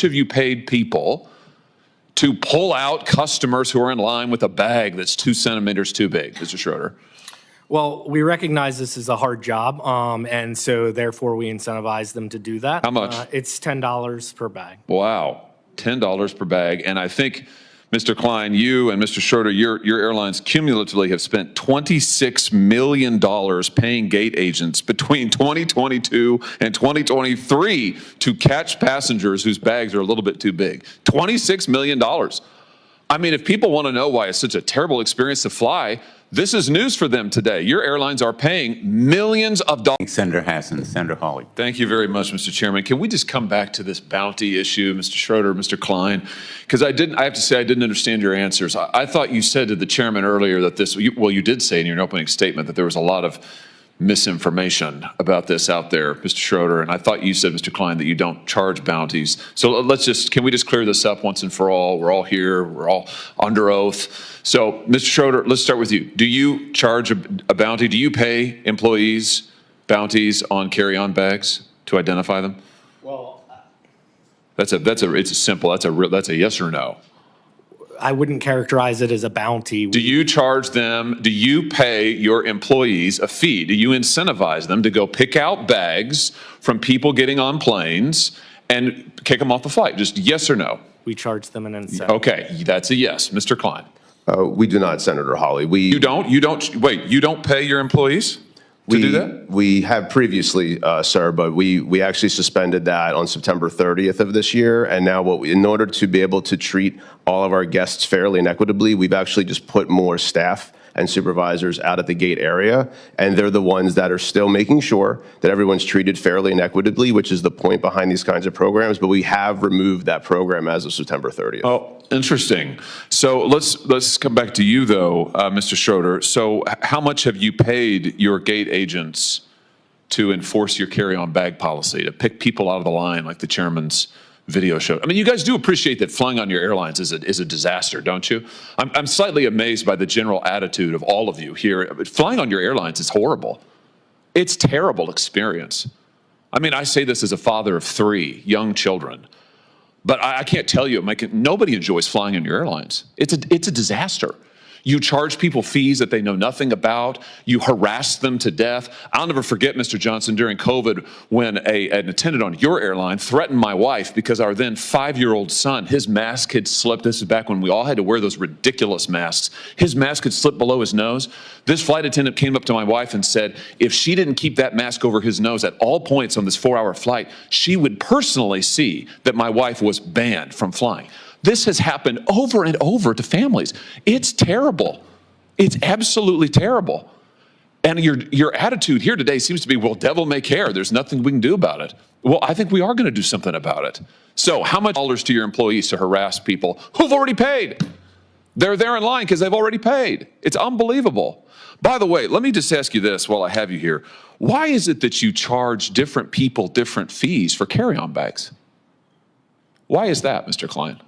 have you paid people to pull out customers who are in line with a bag that's 2 centimeters too big, Mr. Schroeder? Well, we recognize this is a hard job, and so therefore we incentivize them to do that. How much? It's $10 per bag. Wow, $10 per bag. And I think, Mr. Klein, you and Mr. Schroeder, your airlines cumulatively have spent $26 million paying gate agents between 2022 and 2023 to catch passengers whose bags are a little bit too big. $26 million. I mean, if people want to know why it's such a terrible experience to fly, this is news for them today. Your airlines are paying millions of dollars. Senator Hassan, Senator Hawley. Thank you very much, Mr. Chairman. Can we just come back to this bounty issue, Mr. Schroeder, Mr. Klein? Because I have to say I didn't understand your answers. I thought you said to the chairman earlier that you did say in your opening statement that there was a lot of misinformation about this out there, Mr. Schroeder, and I thought you said, Mr. Klein, that you don't charge bounties. So can we just clear this up once and for all? We're all here, we're all under oath. So, Mr. Schroeder, let's start with you. Do you charge a bounty? Do you pay employees bounties on carry-on bags to identify them? Well, That's a yes or no. I wouldn't characterize it as a bounty. Do you charge them, do you pay your employees a fee? Do you incentivize them to go pick out bags from people getting on planes and kick them off the flight? Just yes or no? We charge them an incentive. Okay, that's a yes. Mr. Klein? We do not, Senator Hawley. You don't pay your employees to do that? We have previously, sir, but we actually suspended that on September 30th of this year. And now in order to be able to treat all of our guests fairly and equitably, we've actually just put more staff and supervisors out at the gate area. And they're the ones that are still making sure that everyone's treated fairly and equitably, which is the point behind these kinds of programs. But we have removed that program as of September 30th. Oh, interesting. So let's come back to you, though, Mr. Schroeder. So how much have you paid your gate agents to enforce your carry-on bag policy, to pick people out of the line like the chairman's video show? I mean, you guys do appreciate that flying on your airlines is a disaster, don't you? I'm slightly amazed by the general attitude of all of you here. Flying on your airlines is horrible. It's a terrible experience. I mean, I say this as a father of 3 young children, but I can't tell you, nobody enjoys flying on your airlines. It's a disaster. You charge people fees that they know nothing about. You harass them to death. I'll never forget, Mr. Johnson, during COVID when an attendant on your airline threatened my wife because our then 5-year-old son, his mask had slipped. This is back when we all had to wear those ridiculous masks. His mask had slipped below his nose. This flight attendant came up to my wife and said, if she didn't keep that mask over his nose at all points on this 4-hour flight, she would personally see that my wife was banned from flying. This has happened over and over to families. It's terrible. It's absolutely terrible. And your attitude here today seems to be, well, devil may care. There's nothing we can do about it. Well, I think we are going to do something about it. So how much dollars to your employees to harass people who've already paid? They're there in line because they've already paid. It's unbelievable. By the way, let me just ask you this while I have you here. Why is it that you charge different people different fees for carry-on bags? Why is that, Mr. Klein?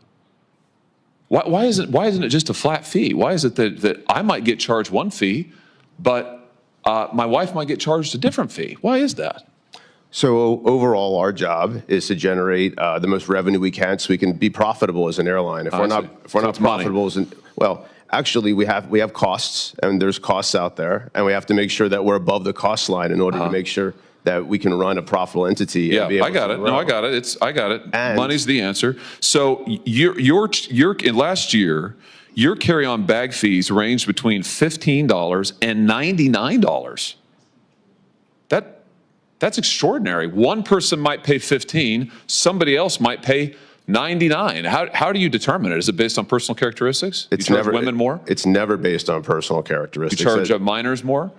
Why isn't it just a flat fee? Why is it that I might get charged one fee, but my wife might get charged a different fee? Why is that? So overall, our job is to generate the most revenue we can so we can be profitable as an airline. If we're not profitable, well, actually we have costs, and there's costs out there, and we have to make sure that we're above the cost line in order to make sure that we can run a profitable entity. Yeah, I got it. No, I got it. I got it. And money's the answer. So last year, your carry-on bag fees ranged between $15 and $99. That's extraordinary. One person might pay 15, somebody else might pay 99. How do you determine it? Is it based on personal characteristics? You charge women more? It's never based on personal characteristics. You charge minors more?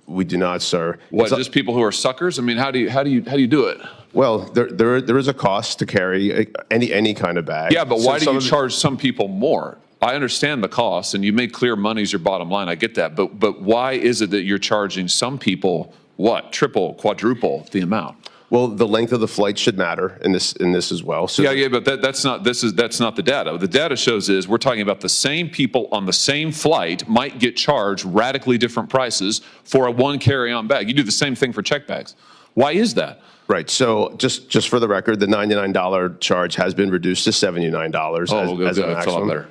We do not, sir. What, just people who are suckers? I mean, how do you do it? Well, there is a cost to carry any kind of bag. Yeah, but why do you charge some people more? I understand the cost, and you made clear money's your bottom line. I get that, but why is it that you're charging some people what, triple, quadruple the amount? Well, the length of the flight should matter in this as well. So yeah, but that's not the data. The data shows is we're talking about the same people on the same flight might get charged radically different prices for a one carry-on bag. You do the same thing for check bags. Why is that? Right. So just for the record, the $99 charge has been reduced to $79 as a That's a lot maximum. better.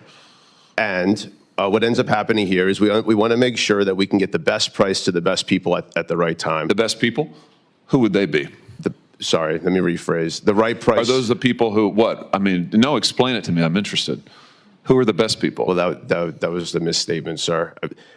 And what ends up happening here is we want to make sure that we can get the best price to the best people at the right time. The best people? Who would they be? Sorry, let me rephrase. The right price. Are those the people who, what? I mean, no, explain it to me. I'm interested. Who are the best people? Well, that was the misstatement, sir.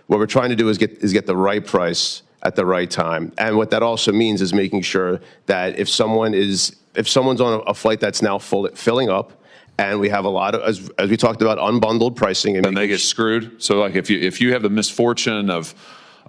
What we're trying to do is get the right price at the right time. And what that also means is making sure that if someone's on a flight that's now filling up, and we have a lot of, as we talked about, unbundled pricing. And they get screwed? So like if you have the misfortune of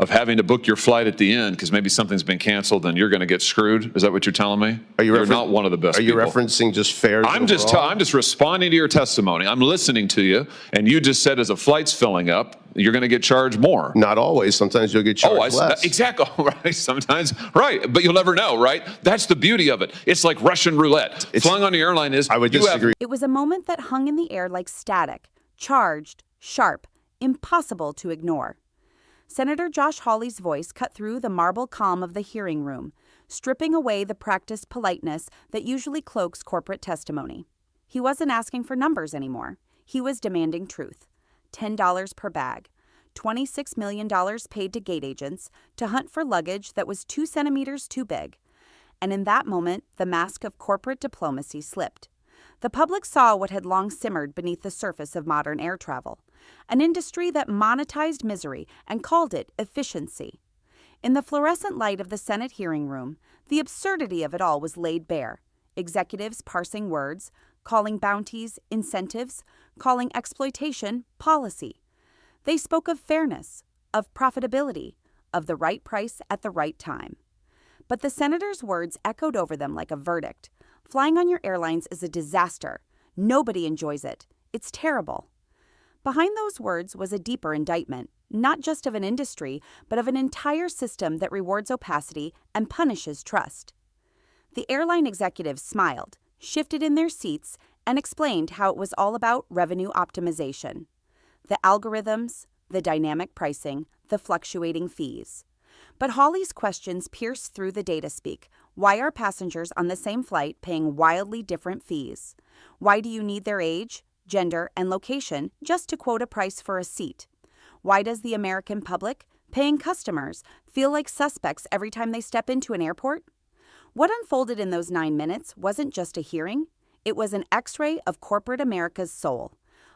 having to book your flight at the end because maybe something's been canceled, then you're going to get screwed? Is that what you're telling me? You're not one of the best people. Are you referencing just fares I'm just responding to your testimony. I'm listening to you, and you just said as a flight's filling up, you're going to get charged more. Not always. Sometimes you'll get charged less. Exactly. Right. Sometimes. Right. But you'll never know, right? That's the beauty of it. It's like Russian roulette. Flying on the airline is. I would disagree. It was a moment that hung in the air like static, charged, sharp, impossible to ignore. Senator Josh Hawley's voice cut through the marble calm of the hearing room, stripping away the practiced politeness that usually cloaks corporate testimony. He wasn't asking for numbers anymore. He was demanding truth. $10 per bag, $26 million paid to gate agents to hunt for luggage that was 2 centimeters too big. And in that moment, the mask of corporate diplomacy slipped. The public saw what had long simmered beneath the surface of modern air travel, an industry that monetized misery and called it efficiency. In the fluorescent light of the Senate hearing room, the absurdity of it all was laid bare. Executives parsing words, calling bounties incentives, calling exploitation policy. They spoke of fairness, of profitability, of the right price at the right time. But the senator's words echoed over them like a verdict. Flying on your airlines is a disaster. Nobody enjoys it. It's terrible. Behind those words was a deeper indictment, not just of an industry, but of an entire system that rewards opacity and punishes trust. The airline executives smiled, shifted in their seats, and explained how it was all about revenue optimization. The algorithms, the dynamic pricing, the fluctuating fees. But Hawley's questions pierced through the data speak. Why are passengers on the same flight paying wildly different fees? Why do you need their age, gender, and location just to quote a price for a seat? Why does the American public, paying customers, feel like suspects every time they step into an airport? What unfolded in those 9 minutes wasn't just a hearing. It was an X-ray of corporate America's soul.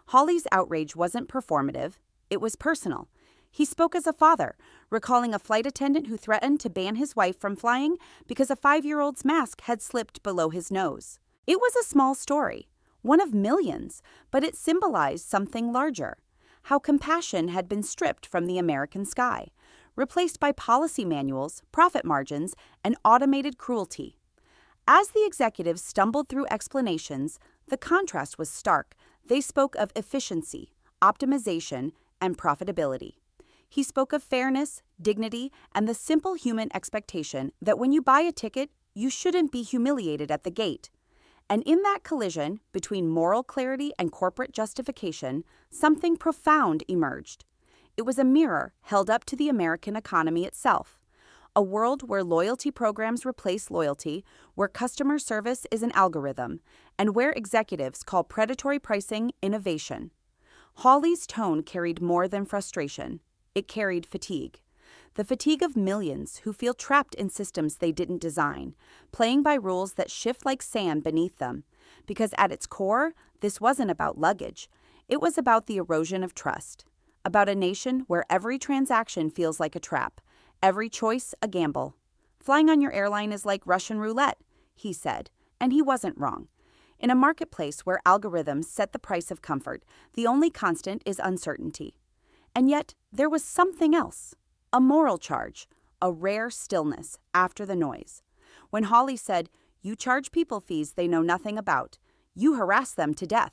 Hawley's outrage wasn't performative. It was personal. He spoke as a father, recalling a flight attendant who threatened to ban his wife from flying because a 5-year-old's mask had slipped below his nose. It was a small story, one of millions, but it symbolized something larger. How compassion had been stripped from the American sky, replaced by policy manuals, profit margins, and automated cruelty. As the executives stumbled through explanations, the contrast was stark. They spoke of efficiency, optimization, and profitability. He spoke of fairness, dignity, and the simple human expectation that when you buy a ticket, you shouldn't be humiliated at the gate. And in that collision between moral clarity and corporate justification, something profound emerged. It was a mirror held up to the American economy itself. A world where loyalty programs replace loyalty, where customer service is an algorithm, and where executives call predatory pricing innovation. Hawley's tone carried more than frustration. It carried fatigue. The fatigue of millions who feel trapped in systems they didn't design, playing by rules that shift like sand beneath them. Because at its core, this wasn't about luggage. It was about the erosion of trust. About a nation where every transaction feels like a trap, every choice a gamble. Flying on your airline is like Russian roulette, he said, and he wasn't wrong. In a marketplace where algorithms set the price of comfort, the only constant is uncertainty. And yet, there was something else. A moral charge, a rare stillness after the noise. When Hawley said, "You charge people fees they know nothing about. You harass them to death."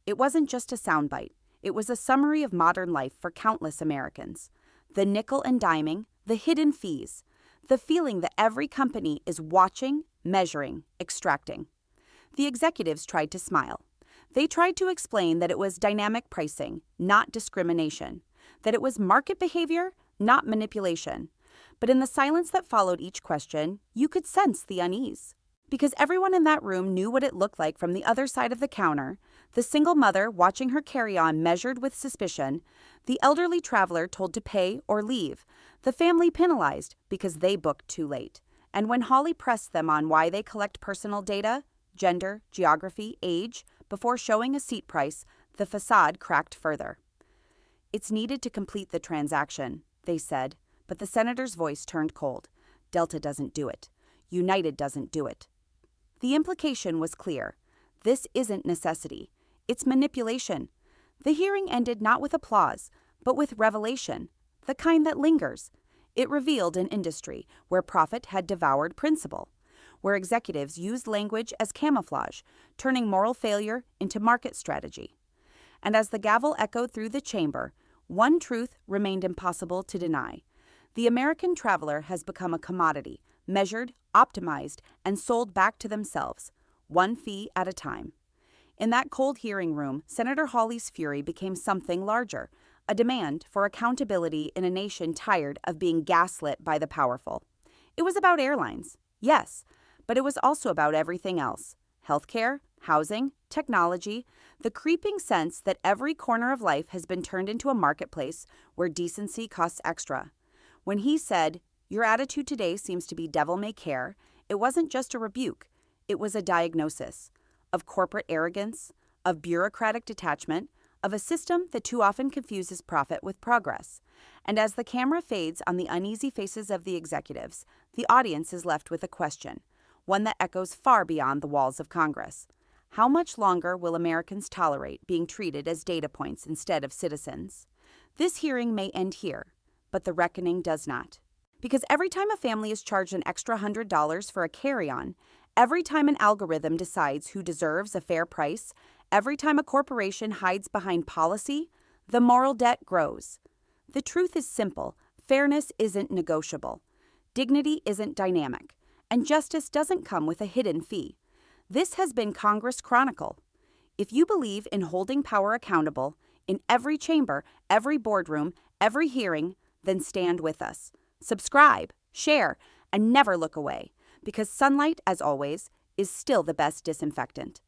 It wasn't just a soundbite. It was a summary of modern life for countless Americans. The nickel and diming, the hidden fees, the feeling that every company is watching, measuring, extracting. The executives tried to smile. They tried to explain that it was dynamic pricing, not discrimination, that it was market behavior, not manipulation. But in the silence that followed each question, you could sense the unease. Because everyone in that room knew what it looked like from the other side of the counter, the single mother watching her carry-on measured with suspicion, the elderly traveler told to pay or leave, the family penalized because they booked too late. And when Hawley pressed them on why they collect personal data, gender, geography, age, before showing a seat price, the facade cracked further. "It's needed to complete the transaction," they said, but the senator's voice turned cold. "Delta doesn't do it. United doesn't do it." The implication was clear. This isn't necessity. It's manipulation. The hearing ended not with applause, but with revelation, the kind that lingers. It revealed an industry where profit had devoured principle, where executives used language as camouflage, turning moral failure into market strategy. And as the gavel echoed through the chamber, one truth remained impossible to deny. The American traveler has become a commodity, measured, optimized, and sold back to themselves, one fee at a time. In that cold hearing room, Senator Hawley's fury became something larger, a demand for accountability in a nation tired of being gaslit by the powerful. It was about airlines, yes, but it was also about everything else: healthcare, housing, technology, the creeping sense that every corner of life has been turned into a marketplace where decency costs extra. When he said, "Your attitude today seems to be devil may care," it wasn't just a rebuke, it was a diagnosis of corporate arrogance, of bureaucratic detachment, of a system that too often confuses profit with progress. And as the camera fades on the uneasy faces of the executives, the audience is left with a question, one that echoes far beyond the walls of Congress. How much longer will Americans tolerate being treated as data points instead of citizens? This hearing may end here, but the reckoning does not. Because every time a family is charged an extra $100 for a carry-on, every time an algorithm decides who deserves a fair price, every time a corporation hides behind policy, the moral debt grows. The truth is simple: fairness isn't negotiable, dignity isn't dynamic, and justice doesn't come with a hidden fee. This has been Congress Chronicle. If you believe in holding power accountable, in every chamber, every boardroom, every hearing, then stand with us. Subscribe, share, and never look away, because sunlight, as always, is still the best disinfectant.